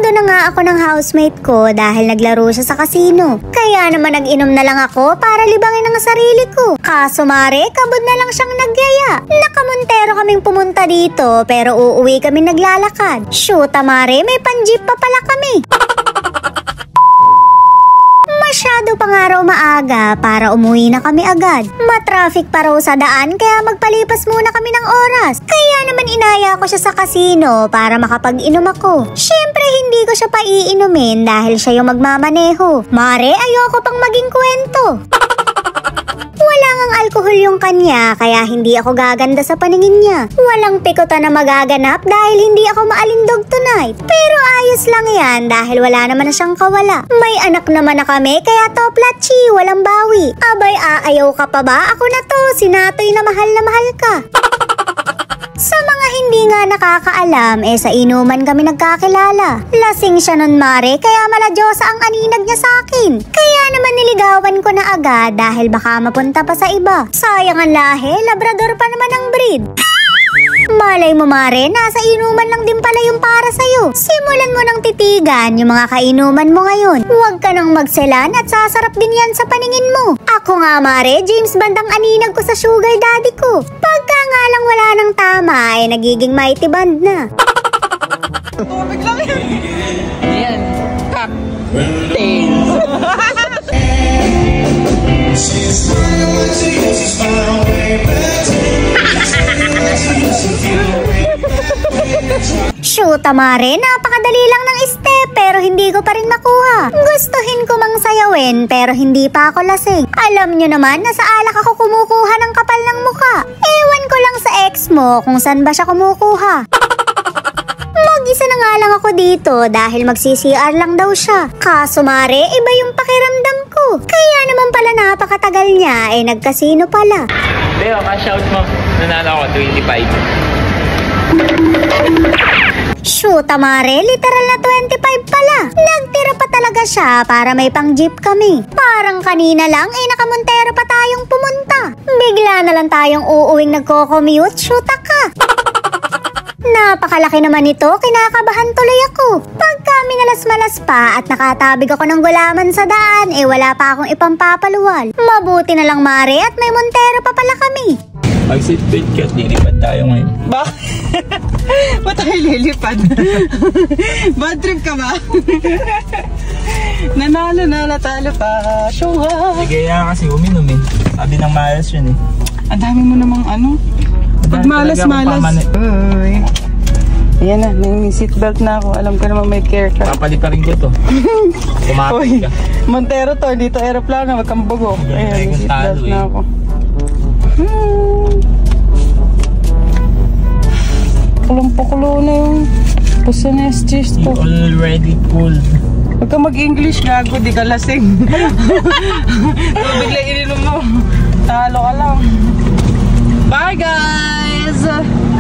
Nasundo na nga ako ng housemate ko dahil naglaro siya sa casino. Kaya naman nag-inom na lang ako para libangin ang sarili ko. Kaso mare, kabod na lang siyang nagyaya. Nakamontero kaming pumunta dito pero uuwi kami naglalakad. Shoot mare, may pan-jeep pa pala kami. Masyado pa nga raw maaga para umuwi na kami agad. Matraffic pa raw sa daan kaya magpalipas muna kami ng oras. Kaya naman inaya ko siya sa casino para makapag-inom ako. Syempre hindi ko siya paiinumin dahil siya yung magmamaneho. Mare, ayoko pang maging kwento. Wala ngang alkohol yung kanya kaya hindi ako gaganda sa paningin niya. Walang pikota na magaganap dahil hindi ako maalindog tonight. Pero ayos lang yan dahil wala naman na siyang kawala. May anak naman na kami kaya toplachi, walang bawi. Abay, aayaw ka pa ba? Ako na to, sinatoy na mahal ka. Sa mga hindi nga nakakaalam, sa inuman kami nagkakilala. Lasing siya nun mare, kaya maladyosa ang aninag niya sa akin. Kaya naman niligawan ko na agad dahil baka mapunta pa sa iba. Sayang ang lahi, labrador pa naman ang breed. Malay mo mare, nasa inuman lang din pala yung para sa'yo. Simulan mo nang titigan yung mga kainuman mo ngayon. Huwag ka nang magselan at sasarap din yan sa paningin mo. Ako nga mare, James bandang aninag ko sa sugar daddy ko. Pagka nga lang wala nang tama, nagiging mighty band na. Tubig lang yun. Yan. Cocktails. Shoot mare, napakadali lang ng step pero hindi ko pa rin makuha. Gustuhin ko mang sayawin pero hindi pa ako lasing. Alam nyo naman na sa alak ako kumukuha ng kapal ng muka. Ewan ko lang sa ex mo kung saan ba siya kumukuha. Mag-isa na nga lang ako dito dahil magsi-CR lang daw siya. Kaso mare, iba yung pakiramdam ko. Kaya naman pala napakatagal niya nagkasino pala. Beo, cash out mo. Nanalo ako, 25. Shoot mare, literal na 25 pala. Nagtira pa talaga siya para may pang jeep kami. Parang kanina lang nakamontero pa tayong pumunta. Bigla na lang tayong uuwing nagko-commute, shoot ka. Napakalaki naman ito, kinakabahan tuloy ako. Pagka minalas-malas pa at nakatabig ako ng gulaman sa daan, wala pa akong ipampapaluwal. Mabuti na lang mare at may montero pa pala kami. Mag-seatbelt ka at lilipad tayo ngayon. Bakit? Ba't tayo lilipad? Bad trip ka ba? Nanalo na, natalo pa. Showha! Sige yan kasi uminom Sabi ng malas yun Ang dami mo namang ano? Pag malas-malas. Uy. Ayan na, may seatbelt na ako. Alam ko naman may care ka. Papali pa rin ko to. Kumapit ka. Montero to, dito aeroplano, wag kang bugok. Ayan, may seatbelt na ako. Kulong-pakulo na yung puso na yung cheese ko. Already pulled. Huwag ka mag-English, gago, di ka lasing. Bigla ininom mo. Talo ka lang. Bye guys!